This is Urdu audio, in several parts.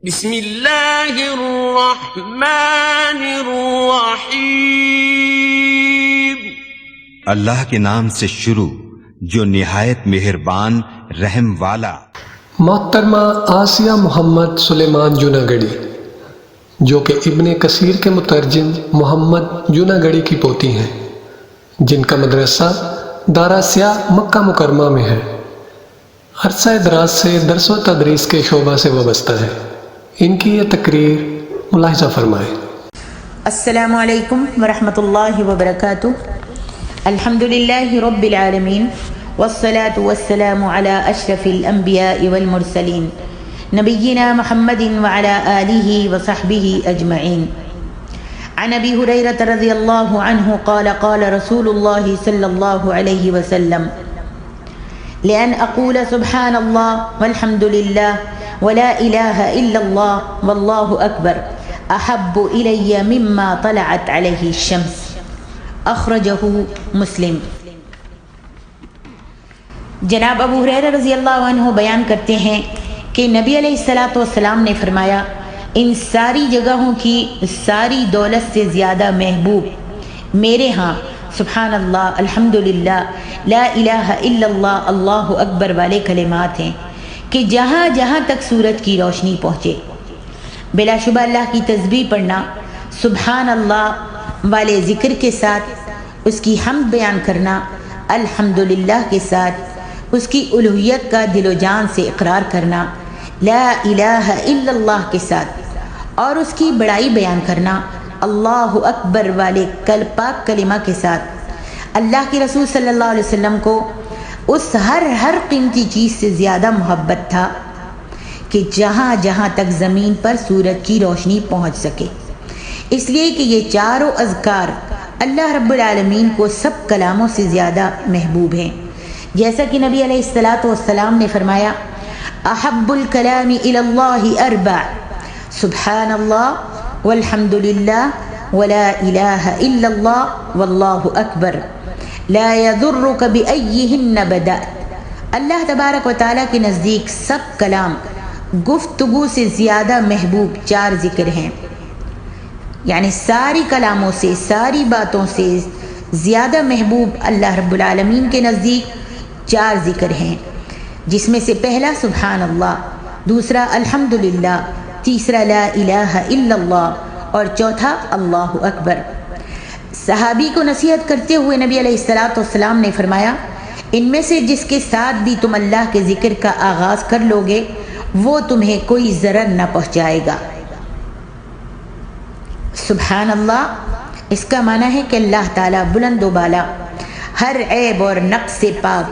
بسم اللہ الرحمن الرحیم۔ اللہ کے نام سے شروع جو نہایت مہربان رحم والا۔ محترمہ آسیہ محمد سلیمان جوناگڑی، جو کہ ابن کثیر کے مترجم محمد جوناگڑی کی پوتی ہیں، جن کا مدرسہ دارا سیاہ مکہ مکرمہ میں ہے، عرصہ دراز سے درس و تدریس کے شعبہ سے وابستہ ہے۔ ان کی یہ تقریر ملاحظہ فرمائیں۔ السلام علیکم ورحمۃ اللہ وبرکاتہ۔ الحمد للہ رب العالمین والصلاة والسلام علی اشرف الانبیاء والمرسلین نبینا محمد وعلی آلہ وصحبہ اجمعین۔ عن ابی ہریرہ رضی اللہ عنہ قال قال رسول اللہ صلی اللہ علیہ وسلم لأن أقول سبحان الله والحمد لله ولا إله إلا الله والله أكبر أحب إلي مما طلعت عليه الشمس۔ أخرجه مسلم۔ جناب ابو ہریرہ رضی اللہ عنہ بیان کرتے ہیں کہ نبی علیہ الصلاۃ والسلام نے فرمایا، ان ساری جگہوں کی ساری دولت سے زیادہ محبوب میرے ہاں سبحان اللہ، الحمدللہ، لا الہ الا اللہ، اللہ اکبر والے کلمات ہیں کہ جہاں جہاں تک سورج کی روشنی پہنچے۔ بلا شبہ اللہ کی تسبیح پڑھنا، سبحان اللہ والے ذکر کے ساتھ اس کی حمد بیان کرنا، الحمدللہ کے ساتھ اس کی الوہیت کا دل و جان سے اقرار کرنا، لا الہ الا اللہ کے ساتھ اور اس کی بڑائی بیان کرنا، اللہ اکبر والے پاک کلمہ کے ساتھ۔ اللہ کے رسول صلی اللہ علیہ وسلم کو اس ہر قیمتی چیز سے زیادہ محبت تھا کہ جہاں جہاں تک زمین پر سورج کی روشنی پہنچ سکے، اس لیے کہ یہ چاروں اذکار اللہ رب العالمین کو سب کلاموں سے زیادہ محبوب ہیں۔ جیسا کہ نبی علیہ الصلاۃ والسلام نے فرمایا، احب الکلام الی اللہ اربع، سبحان اللہ والحمد للہ ولا الہ الا اللہ واللہ اکبر لا یضرک بأیہن بدأت۔ اللہ تبارک و تعالیٰ کے نزدیک سب کلام گفتگو سے زیادہ محبوب چار ذکر ہیں، یعنی ساری کلاموں سے، ساری باتوں سے زیادہ محبوب اللہ رب العالمین کے نزدیک چار ذکر ہیں، جس میں سے پہلا سبحان اللہ، دوسرا الحمدللہ، تیسرا لا الہ الا اللہ اور چوتھا اللہ اکبر۔ صحابی کو نصیحت کرتے ہوئے نبی علیہ الصلاۃ والسلام نے فرمایا، ان میں سے جس کے ساتھ بھی تم اللہ کے ذکر کا آغاز کر لو گے وہ تمہیں کوئی ضرر نہ پہنچائے گا۔ سبحان اللہ، اس کا معنی ہے کہ اللہ تعالیٰ بلند و بالا، ہر عیب اور نقص سے پاک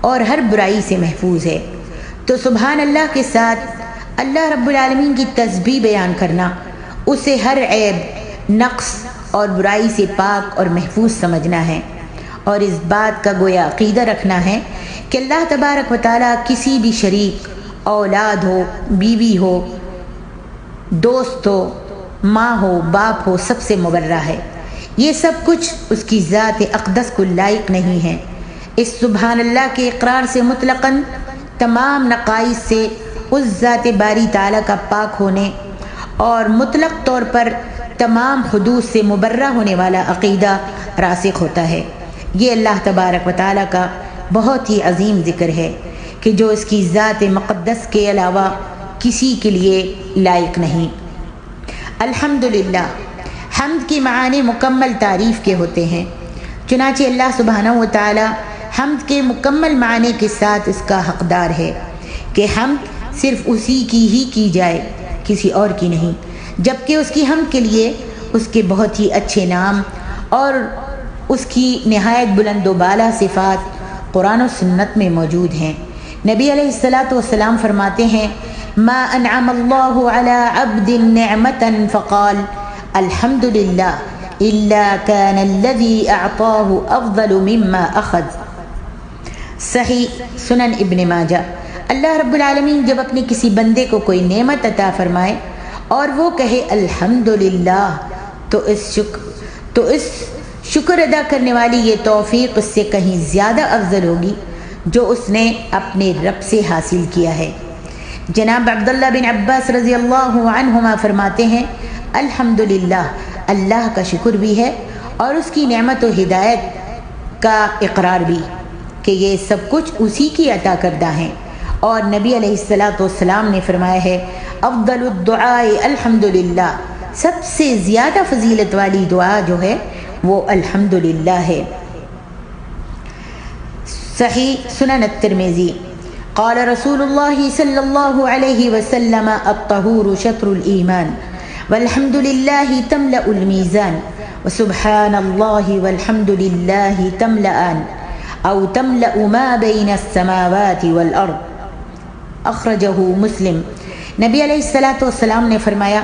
اور ہر برائی سے محفوظ ہے۔ تو سبحان اللہ کے ساتھ اللہ رب العالمین کی تسبیح بیان کرنا، اسے ہر عیب، نقص اور برائی سے پاک اور محفوظ سمجھنا ہے، اور اس بات کا گویا عقیدہ رکھنا ہے کہ اللہ تبارک و تعالیٰ کسی بھی شریک، اولاد ہو، بیوی ہو، دوست ہو، ماں ہو، باپ ہو، سب سے مبرہ ہے۔ یہ سب کچھ اس کی ذات اقدس کو لائق نہیں ہے۔ اس سبحان اللہ کے اقرار سے مطلقاً تمام نقائص سے اس ذات باری تعالیٰ کا پاک ہونے اور مطلق طور پر تمام حدود سے مبرہ ہونے والا عقیدہ راسخ ہوتا ہے۔ یہ اللہ تبارک و تعالیٰ کا بہت ہی عظیم ذکر ہے کہ جو اس کی ذات مقدس کے علاوہ کسی کے لیے لائق نہیں۔ الحمدللہ، حمد کی معنی مکمل تعریف کے ہوتے ہیں، چنانچہ اللہ سبحانہ و تعالیٰ حمد کے مکمل معنی کے ساتھ اس کا حقدار ہے کہ حمد صرف اسی کی جائے، کسی اور کی نہیں، جبکہ اس کی حمد کے لیے اس کے بہت ہی اچھے نام اور اس کی نہایت بلند و بالا صفات قرآن و سنت میں موجود ہیں۔ نبی علیہ الصلاۃ والسلام فرماتے ہیں، ما انعم اللہ علی عبد نعمتا فقال الحمد للہ الا كان الذي اعطاه افضل مما اخذ۔ صحیح سنن ابن ماجہ۔ اللہ رب العالمین جب اپنے کسی بندے کو کوئی نعمت عطا فرمائے اور وہ کہے الحمدللہ، تو اس شکر ادا کرنے والی یہ توفیق اس سے کہیں زیادہ افضل ہوگی جو اس نے اپنے رب سے حاصل کیا ہے۔ جناب عبداللہ بن عباس رضی اللہ عنہما فرماتے ہیں الحمدللہ، اللہ کا شکر بھی ہے اور اس کی نعمت و ہدایت کا اقرار بھی کہ یہ سب کچھ اسی کی عطا کردہ ہیں۔ اور نبی علیہ السلام نے فرمایا ہے افضل الدعاء الحمدللہ، سب سے زیادہ فضیلت والی دعا جو ہے وہ الحمدللہ ہے۔ صحیح سنن الترمذی قال رسول اللہ صلی اللہ علیہ وسلم الطہور شطر الایمان والحمد للہ تملأ المیزان وسبحان اللہ والحمد للہ تملأان او تملأ ما بین السماوات والارض، اخرجہ مسلم۔ نبی علیہ السلام نے فرمایا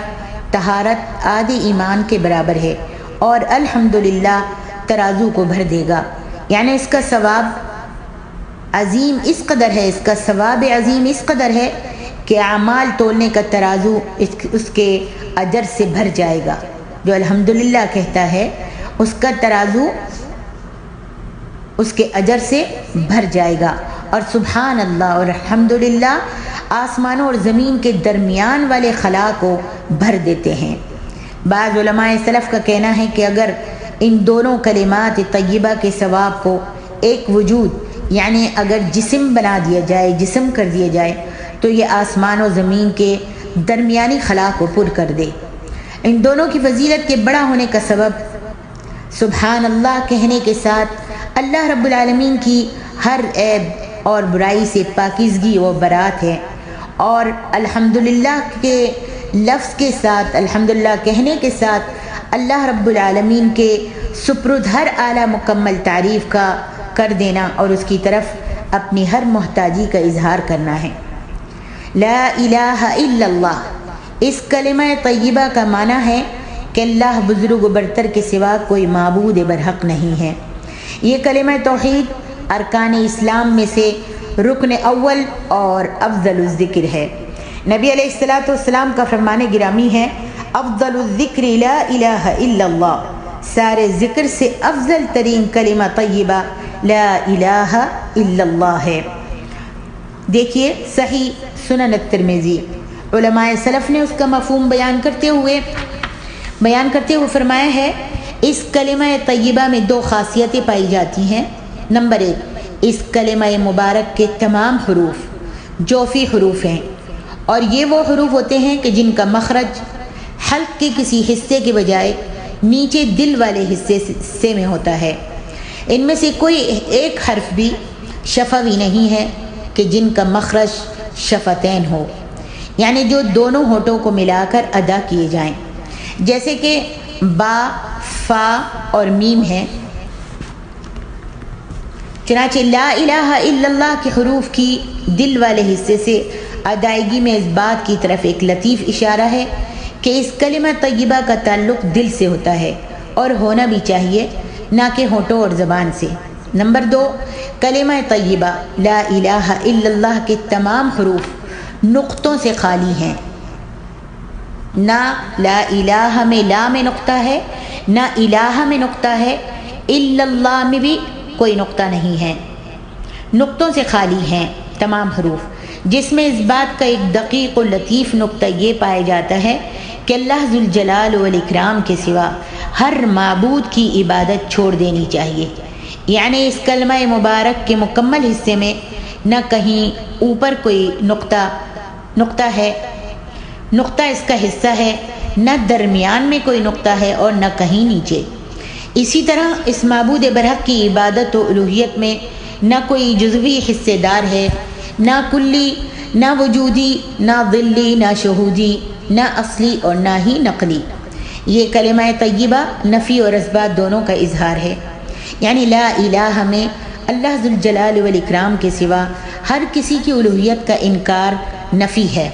طہارت آدھی ایمان کے برابر ہے اور الحمدللہ ترازو کو بھر دے گا، یعنی اس کا ثواب عظیم اس قدر ہے، اس کا ثواب عظیم اس قدر ہے کہ اعمال تولنے کا ترازو اس کے اجر سے بھر جائے گا۔ جو الحمدللہ کہتا ہے اس کا ترازو اس کے اجر سے بھر جائے گا، اور سبحان اللہ اور الحمدللہ آسمانوں اور زمین کے درمیان والے خلا کو بھر دیتے ہیں۔ بعض علماء سلف کا کہنا ہے کہ اگر ان دونوں کلمات طیبہ کے ثواب کو ایک وجود یعنی اگر جسم بنا دیا جائے، جسم کر دیا جائے، تو یہ آسمان و زمین کے درمیانی خلا کو پر کر دے۔ ان دونوں کی فضیلت کے بڑا ہونے کا سبب سبحان اللہ کہنے کے ساتھ اللہ رب العالمین کی ہر عیب اور برائی سے پاکیزگی و برات ہے، اور الحمدللہ کے لفظ کے ساتھ، الحمدللہ کہنے کے ساتھ اللہ رب العالمین کے سپرد ہر اعلیٰ مکمل تعریف کا کر دینا اور اس کی طرف اپنی ہر محتاجی کا اظہار کرنا ہے۔ لا الہ الا اللہ، اس کلمہ طیبہ کا معنی ہے کہ اللہ بزرگ و برتر کے سوا کوئی معبود برحق نہیں ہے۔ یہ کلمہ توحید ارکان اسلام میں سے رکن اول اور افضل الذکر ہے۔ نبی علیہ السلام کا فرمان گرامی ہے افضل الذکر لا الہ الا اللہ، سارے ذکر سے افضل ترین کلمہ طیبہ لا الہ الا اللہ ہے۔ دیکھیے صحیح سنن الترمذی، علماء سلف نے اس کا مفہوم بیان کرتے ہوئے فرمایا ہے اس کلمہ طیبہ میں دو خاصیتیں پائی جاتی ہیں۔ نمبر ایک، اس کلمہ مبارک کے تمام حروف جوفی حروف ہیں، اور یہ وہ حروف ہوتے ہیں کہ جن کا مخرج حلق کے کسی حصے کے بجائے نیچے دل والے حصے میں ہوتا ہے۔ ان میں سے کوئی ایک حرف بھی شفوی نہیں ہے کہ جن کا مخرج شفتین ہو، یعنی جو دونوں ہونٹوں کو ملا کر ادا کیے جائیں، جیسے کہ با، فا اور میم ہے۔ چنانچہ لا الہ الا اللہ کے حروف کی دل والے حصے سے ادائیگی میں اس بات کی طرف ایک لطیف اشارہ ہے کہ اس کلمہ طیبہ کا تعلق دل سے ہوتا ہے، اور ہونا بھی چاہیے، نہ کہ ہونٹوں اور زبان سے۔ نمبر دو، کلمہ طیبہ لا الہ الا اللہ کے تمام حروف نقطوں سے خالی ہیں، نہ لا الہ میں لا میں نقطہ ہے، نہ الہ میں نقطہ ہے، الا اللہ میں بھی کوئی نقطہ نہیں ہے، نقطوں سے خالی ہیں تمام حروف، جس میں اس بات کا ایک دقیق و لطیف نقطہ یہ پایا جاتا ہے کہ اللہ ذوالجلال والاکرام کے سوا ہر معبود کی عبادت چھوڑ دینی چاہیے۔ یعنی اس کلمہ مبارک کے مکمل حصے میں نہ کہیں اوپر کوئی نقطہ ہے، نقطہ اس کا حصہ ہے، نہ درمیان میں کوئی نقطہ ہے، اور نہ کہیں نیچے۔ اسی طرح اس معبود برحق کی عبادت و الوہیت میں نہ کوئی جزوی حصے دار ہے، نہ کلی، نہ وجودی، نہ ظلی، نہ شہودی، نہ اصلی اور نہ ہی نقلی۔ یہ کلمہ طیبہ نفی اور اثبات دونوں کا اظہار ہے، یعنی لا الہ میں اللہ ذوالجلال والاکرام کے سوا ہر کسی کی الوہیت کا انکار نفی ہے،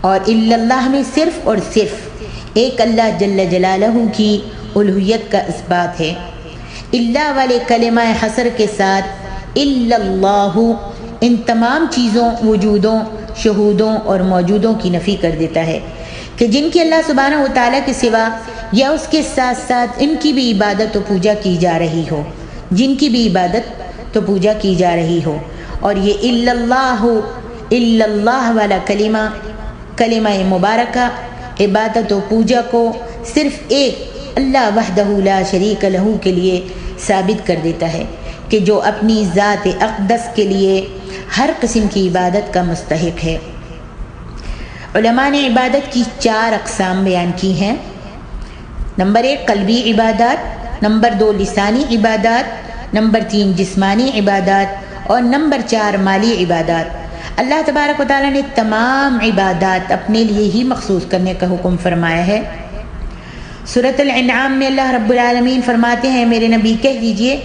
اور الا اللہ میں صرف اور صرف ایک اللہ جل جلالہ کی الوہیت کا اثبات ہے۔ اللہ والے کلمہ حصر کے ساتھ الا اللہ ان تمام چیزوں، وجودوں، شہودوں اور موجودوں کی نفی کر دیتا ہے کہ جن کی اللہ سبحانہ و تعالیٰ کے سوا یا اس کے ساتھ ساتھ ان کی بھی عبادت و پوجا کی جا رہی ہو، جن کی بھی عبادت تو پوجا کی جا رہی ہو۔ اور یہ الا اللہ الا اللہ والا کلمہ مبارکہ عبادت و پوجا کو صرف ایک اللہ وحدہ لا شریک لہ کے لیے ثابت کر دیتا ہے کہ جو اپنی ذات اقدس کے لیے ہر قسم کی عبادت کا مستحق ہے۔ علماء نے عبادت کی 4 اقسام بیان کی ہیں۔ نمبر 1 قلبی عبادات، نمبر 2 لسانی عبادات، نمبر 3 جسمانی عبادات اور نمبر 4 مالی عبادات۔ اللہ تبارک و تعالیٰ نے تمام عبادات اپنے لیے ہی مخصوص کرنے کا حکم فرمایا ہے۔ سورۃ الانعام میں اللہ رب العالمین فرماتے ہیں، میرے نبی کہہ دیجئے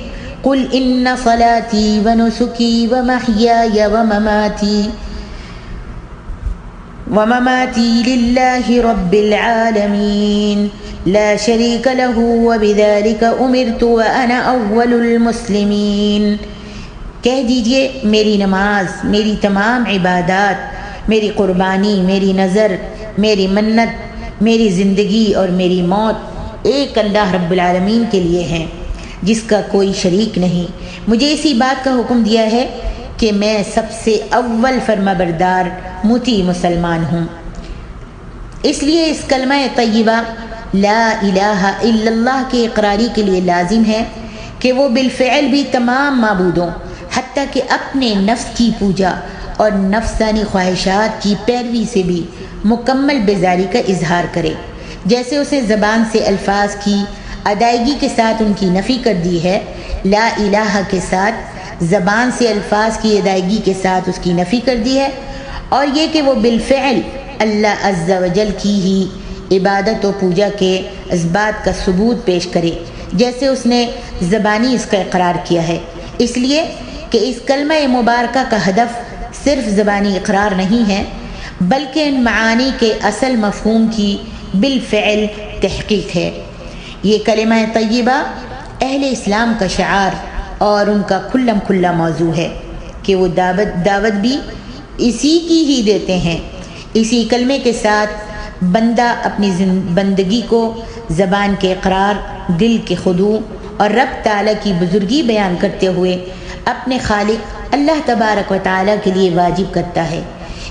قل ان صلاتی ونسکی ومحیای ومماتی للہ رب العالمین لا شریک لہ وبذلک امرت وانا اول المسلمین۔ کہہ دیجئے میری نماز، میری تمام عبادات، میری قربانی، میری نذر، میری منت، میری زندگی اور میری موت ایک اللہ رب العالمین کے لیے ہیں جس کا کوئی شریک نہیں۔ مجھے اسی بات کا حکم دیا ہے کہ میں سب سے اول فرما بردار مطیع مسلمان ہوں۔ اس لیے اس کلمہ طیبہ لا الہ الا اللہ کے اقراری کے لیے لازم ہے کہ وہ بالفعل بھی تمام معبودوں حتیٰ کہ اپنے نفس کی پوجا اور نفسانی خواہشات کی پیروی سے بھی مکمل بیزاری کا اظہار کرے۔ جیسے اسے زبان سے الفاظ کی ادائیگی کے ساتھ ان کی نفی کر دی ہے، لا الہ کے ساتھ زبان سے الفاظ کی ادائیگی کے ساتھ اس کی نفی کر دی ہے، اور یہ کہ وہ بالفعل اللہ عز و جل کی ہی عبادت و پوجا کے اسبات کا ثبوت پیش کرے جیسے اس نے زبانی اس کا اقرار کیا ہے۔ اس لیے کہ اس کلمہ مبارکہ کا ہدف صرف زبانی اقرار نہیں ہے بلکہ ان معانی کے اصل مفہوم کی بالفعل تحقیق ہے۔ یہ کلمہ طیبہ اہل اسلام کا شعار اور ان کا کھلم کھلا موضوع ہے کہ وہ دعوت بھی اسی کی ہی دیتے ہیں۔ اسی کلمے کے ساتھ بندہ اپنی بندگی کو زبان کے اقرار، دل کے خضوع اور رب تعالیٰ کی بزرگی بیان کرتے ہوئے اپنے خالق اللہ تبارک و تعالیٰ کے لیے واجب کرتا ہے۔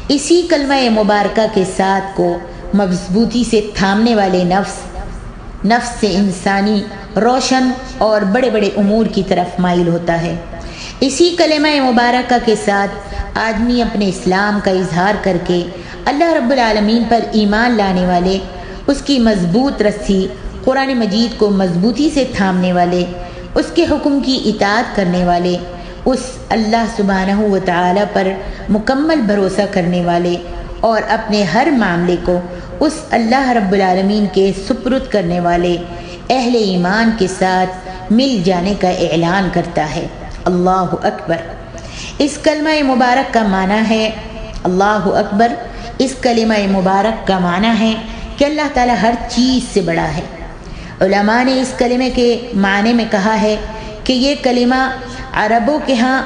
اسی کلمہ مبارکہ کے ساتھ کو مضبوطی سے تھامنے والے نفس سے انسانی روشن اور بڑے بڑے امور کی طرف مائل ہوتا ہے۔ اسی کلمہ مبارکہ کے ساتھ آدمی اپنے اسلام کا اظہار کر کے اللہ رب العالمین پر ایمان لانے والے، اس کی مضبوط رسی قرآن مجید کو مضبوطی سے تھامنے والے، اس کے حکم کی اطاعت کرنے والے، اس اللہ سبحانہ و تعالی پر مکمل بھروسہ کرنے والے اور اپنے ہر معاملے کو اس اللہ رب العالمین کے سپرد کرنے والے اہل ایمان کے ساتھ مل جانے کا اعلان کرتا ہے۔ اللہ اکبر۔ اس کلمہ مبارک کا معنی ہے اللہ اکبر۔ اس کلمہ مبارک کا معنی ہے کہ اللہ تعالیٰ ہر چیز سے بڑا ہے۔ علماء نے اس کلمے کے معنی میں کہا ہے کہ یہ کلمہ عربوں کے ہاں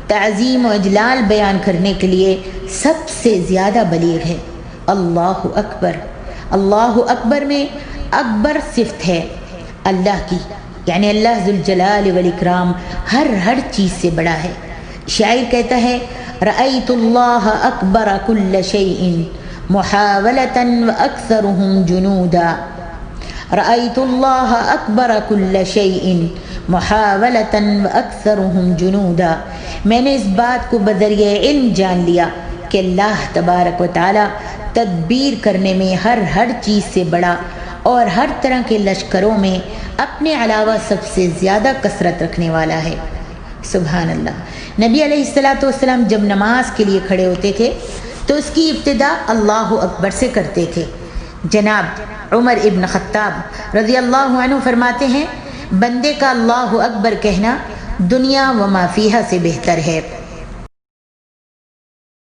تعظیم و اجلال بیان کرنے کے لیے سب سے زیادہ بلیغ ہے۔ اللہ اکبر۔ اللہ اکبر میں اکبر صفت ہے اللہ کی، یعنی اللہ ذوالجلال والاکرام ہر چیز سے بڑا ہے۔ شاعر کہتا ہے رأیت اللہ اکبر کل شیء محاولۃ واکثرهم جنودا۔ رأیت اللہ اکبر کل شیء محاولۃ واکثرهم جنودا۔ میں نے اس بات کو بذریعہ علم جان لیا کہ اللہ تبارک و تعالی تدبیر کرنے میں ہر چیز سے بڑا اور ہر طرح کے لشکروں میں اپنے علاوہ سب سے زیادہ کثرت رکھنے والا ہے۔ سبحان اللہ۔ نبی علیہ السلام جب نماز کے لیے کھڑے ہوتے تھے تو اس کی ابتدا اللہ اکبر سے کرتے تھے۔ جناب عمر ابن خطاب رضی اللہ عنہ فرماتے ہیں بندے کا اللہ اکبر کہنا دنیا و ما فیہا سے بہتر ہے۔